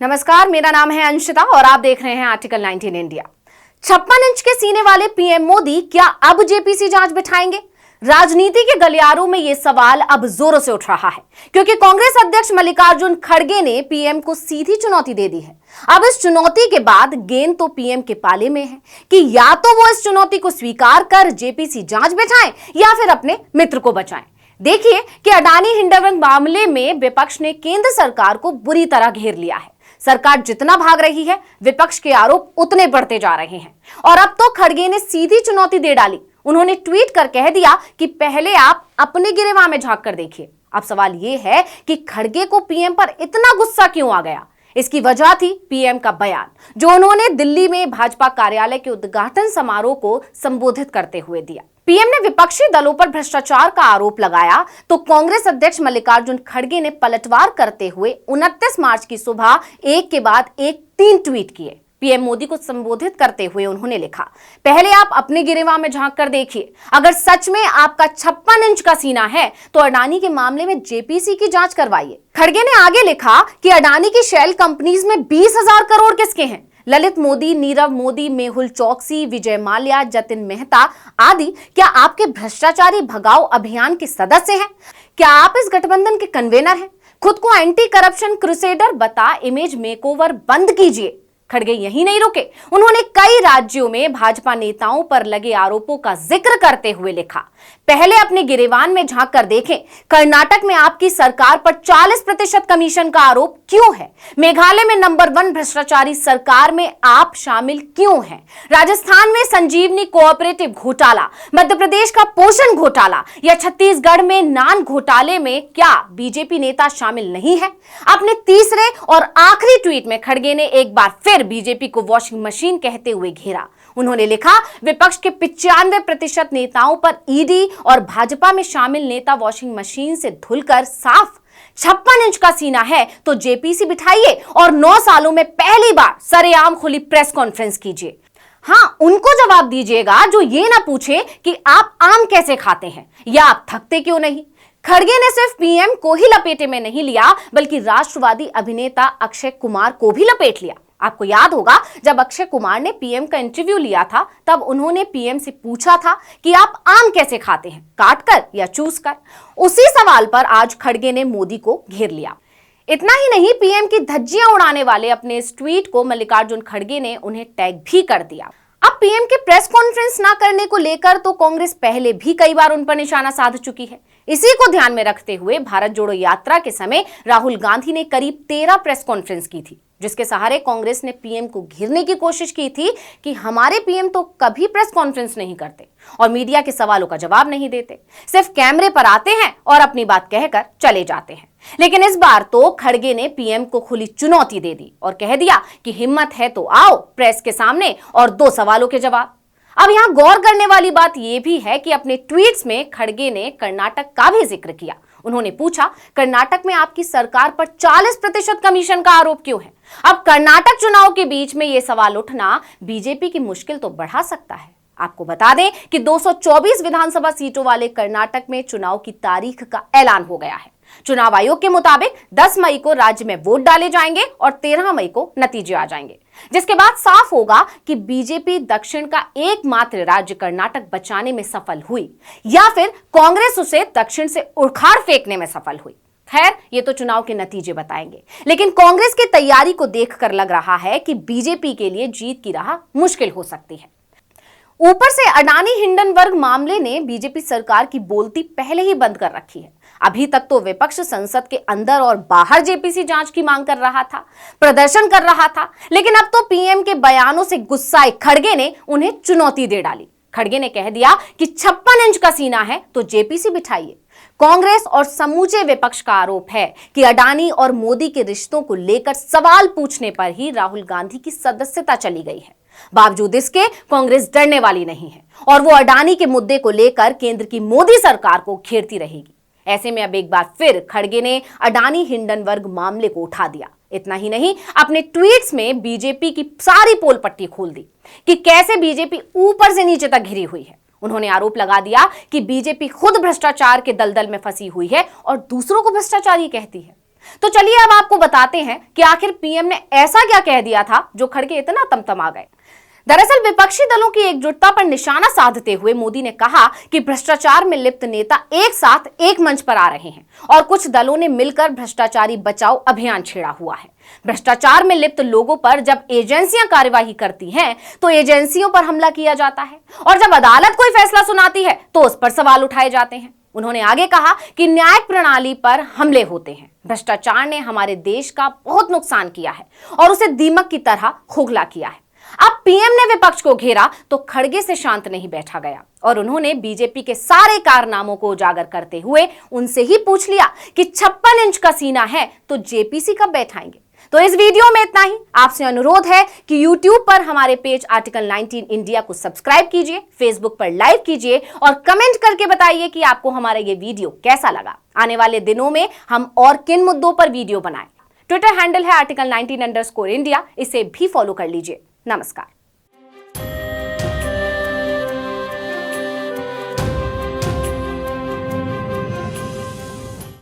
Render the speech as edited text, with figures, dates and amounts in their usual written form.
नमस्कार, मेरा नाम है अंशिता और आप देख रहे हैं आर्टिकल 19 इंडिया। 56 इंच के सीने वाले पीएम मोदी क्या अब जेपीसी जांच बिठाएंगे? राजनीति के गलियारों में यह सवाल अब जोरों से उठ रहा है, क्योंकि कांग्रेस अध्यक्ष मल्लिकार्जुन खड़गे ने पीएम को सीधी चुनौती दे दी है। अब इस चुनौती के बाद गेंद तो पीएम के पाले में है कि या तो वो इस चुनौती को स्वीकार कर जेपीसी जांच बिठाएं या फिर अपने मित्र को बचाएं। देखिए कि अडानी हिंडनबर्ग मामले में विपक्ष ने केंद्र सरकार को बुरी तरह घेर लिया है। सरकार जितना भाग रही है, विपक्ष के आरोप उतने बढ़ते जा रहे हैं और अब तो खड़गे ने सीधी चुनौती दे डाली। उन्होंने ट्वीट कर कह दिया कि पहले आप अपने गिरेबान में झांक कर देखिए। अब सवाल यह है कि खड़गे को पीएम पर इतना गुस्सा क्यों आ गया? इसकी वजह थी पीएम का बयान, जो उन्होंने दिल्ली में भाजपा कार्यालय के उद्घाटन समारोह को संबोधित करते हुए दिया। पीएम ने विपक्षी दलों पर भ्रष्टाचार का आरोप लगाया तो कांग्रेस अध्यक्ष मल्लिकार्जुन खड़गे ने पलटवार करते हुए 29 मार्च की सुबह एक के बाद एक 3 ट्वीट किए। पीएम मोदी को संबोधित करते हुए उन्होंने लिखा, पहले आप अपने गिरेबान में झांक कर देखिए। अगर सच में आपका 56 इंच का सीना है तो अडानी के मामले में जेपीसी की जांच करवाइए। खड़गे ने आगे लिखा कि अडानी की शेल कंपनीज में 20,000 करोड़ किसके हैं? ललित मोदी, नीरव मोदी, मेहुल चौकसी, विजय माल्या, जतिन मेहता आदि क्या आपके भ्रष्टाचारी भगाओ अभियान के सदस्य हैं? क्या आप इस गठबंधन के कन्वेनर हैं? खुद को एंटी करप्शन क्रूसेडर बता इमेज मेकओवर बंद कीजिए। खड़गे यहीं नहीं रुके, उन्होंने कई राज्यों में भाजपा नेताओं पर लगे आरोपों का जिक्र करते हुए लिखा, पहले अपने गिरेबान में झांक कर देखें। कर्नाटक में आपकी सरकार पर 40% कमीशन का आरोप क्यों है? मेघालय में नंबर 1 भ्रष्टाचारी सरकार में आप शामिल क्यों हैं? राजस्थान में संजीवनी कोऑपरेटिव घोटाला, मध्य प्रदेश का पोषण घोटाला या छत्तीसगढ़ में नान घोटाले में क्या बीजेपी नेता शामिल नहीं है? अपने तीसरे और आखिरी ट्वीट में खड़गे ने एक बार फिर बीजेपी को वॉशिंग मशीन कहते हुए घेरा। उन्होंने लिखा, विपक्ष के 95% नेताओं पर ईडी और भाजपा में शामिल नेता वॉशिंग मशीन से धुलकर साफ। 56 इंच का सीना है तो जेपीसी बिठाइए और 9 सालों में पहली बार सरेआम खुली प्रेस कॉन्फ्रेंस कीजिए। हाँ, उनको जवाब दीजिएगा जो ये ना पूछे कि आप आम कैसे खाते हैं या आप थकते क्यों नहीं। खड़गे ने सिर्फ पीएम को ही लपेटे में नहीं लिया, बल्कि राष्ट्रवादी अभिनेता अक्षय कुमार को भी लपेट लिया। आपको याद होगा, जब अक्षय कुमार ने पीएम का इंटरव्यू लिया था तब उन्होंने पीएम से पूछा था कि आप आम कैसे खाते हैं, काट कर या चूस कर। उसी सवाल पर आज खड़गे ने मोदी को घेर लिया। इतना ही नहीं, पीएम की धज्जियां उड़ाने वाले अपने इस ट्वीट को मल्लिकार्जुन खड़गे ने उन्हें टैग भी कर दिया। अब पीएम के प्रेस कॉन्फ्रेंस ना करने को लेकर तो कांग्रेस पहले भी कई बार उन पर निशाना साध चुकी है। इसी को ध्यान में रखते हुए भारत जोड़ो यात्रा के समय राहुल गांधी ने करीब 13 प्रेस कॉन्फ्रेंस की थी, जिसके सहारे कांग्रेस ने पीएम को घेरने की कोशिश की थी कि हमारे पीएम तो कभी प्रेस कॉन्फ्रेंस नहीं करते और मीडिया के सवालों का जवाब नहीं देते, सिर्फ कैमरे पर आते हैं और अपनी बात कहकर चले जाते हैं। लेकिन इस बार तो खड़गे ने पीएम को खुली चुनौती दे दी और कह दिया कि हिम्मत है तो आओ प्रेस के सामने और 2 सवालों के जवाब। अब यहां गौर करने वाली बात यह भी है कि अपने ट्वीट्स में खड़गे ने कर्नाटक का भी जिक्र किया। उन्होंने पूछा, कर्नाटक में आपकी सरकार पर 40% कमीशन का आरोप क्यों है? अब कर्नाटक चुनाव के बीच में यह सवाल उठना बीजेपी की मुश्किल तो बढ़ा सकता है। आपको बता दें कि 224 विधानसभा सीटों वाले कर्नाटक में चुनाव की तारीख का ऐलान हो गया है। चुनाव आयोग के मुताबिक 10 मई को राज्य में वोट डाले जाएंगे और 13 मई को नतीजे आ जाएंगे, जिसके बाद साफ होगा कि बीजेपी दक्षिण का एकमात्र राज्य कर्नाटक बचाने में सफल हुई या फिर कांग्रेस उसे दक्षिण से उखाड़ फेंकने में सफल हुई। खैर, ये तो चुनाव के नतीजे बताएंगे, लेकिन कांग्रेस की तैयारी को देखकर लग रहा है कि बीजेपी के लिए जीत की राह मुश्किल हो सकती है। ऊपर से अडानी हिंडनबर्ग मामले ने बीजेपी सरकार की बोलती पहले ही बंद कर रखी है। अभी तक तो विपक्ष संसद के अंदर और बाहर जेपीसी जांच की मांग कर रहा था, प्रदर्शन कर रहा था, लेकिन अब तो पीएम के बयानों से गुस्साए खड़गे ने उन्हें चुनौती दे डाली। खड़गे ने कह दिया कि 56 इंच का सीना है तो जेपीसी बिठाइए। कांग्रेस और समूचे विपक्ष का आरोप है कि अडानी और मोदी के रिश्तों को लेकर सवाल पूछने पर ही राहुल गांधी की सदस्यता चली गई है। बावजूद इसके कांग्रेस डरने वाली नहीं है और वो अडानी के मुद्दे को लेकर केंद्र की मोदी सरकार को घेरती रहेगी। ऐसे में अब एक बार फिर खड़गे ने अडानी हिंडनबर्ग मामले को उठा दिया। इतना ही नहीं, अपने ट्वीट्स में बीजेपी की सारी पोल पट्टी खोल दी कि कैसे बीजेपी ऊपर से नीचे तक घिरी हुई है। उन्होंने आरोप लगा दिया कि बीजेपी खुद भ्रष्टाचार के दलदल में फंसी हुई है और दूसरों को भ्रष्टाचारी कहती है। तो चलिए अब आपको बताते हैं कि आखिर पीएम ने ऐसा क्या कह दिया था जो खड़गे इतना तमतमा गए। दरअसल विपक्षी दलों की एकजुटता पर निशाना साधते हुए मोदी ने कहा कि भ्रष्टाचार में लिप्त नेता एक साथ एक मंच पर आ रहे हैं और कुछ दलों ने मिलकर भ्रष्टाचारी बचाओ अभियान छेड़ा हुआ है। भ्रष्टाचार में लिप्त लोगों पर जब एजेंसियां कार्यवाही करती हैं तो एजेंसियों पर हमला किया जाता है और जब अदालत कोई फैसला सुनाती है तो उस पर सवाल उठाए जाते हैं। उन्होंने आगे कहा कि न्यायिक प्रणाली पर हमले होते हैं। भ्रष्टाचार ने हमारे देश का बहुत नुकसान किया है और उसे दीमक की तरह खोखला किया है। अब पीएम ने विपक्ष को घेरा तो खड़गे से शांत नहीं बैठा गया और उन्होंने बीजेपी के सारे कारनामों को उजागर करते हुए उनसे ही पूछ लिया कि 56 इंच का सीना है तो जेपीसी कब बैठाएंगे। तो इस वीडियो में इतना ही। आपसे अनुरोध है कि YouTube पर हमारे पेज आर्टिकल 19 इंडिया को सब्सक्राइब कीजिए, Facebook पर लाइक कीजिए और कमेंट करके बताइए कि आपको हमारा ये वीडियो कैसा लगा। आने वाले दिनों में हम और किन मुद्दों पर वीडियो बनाएं। ट्विटर हैंडल है आर्टिकल 19 _ इंडिया, इसे भी फॉलो कर लीजिए। नमस्कार।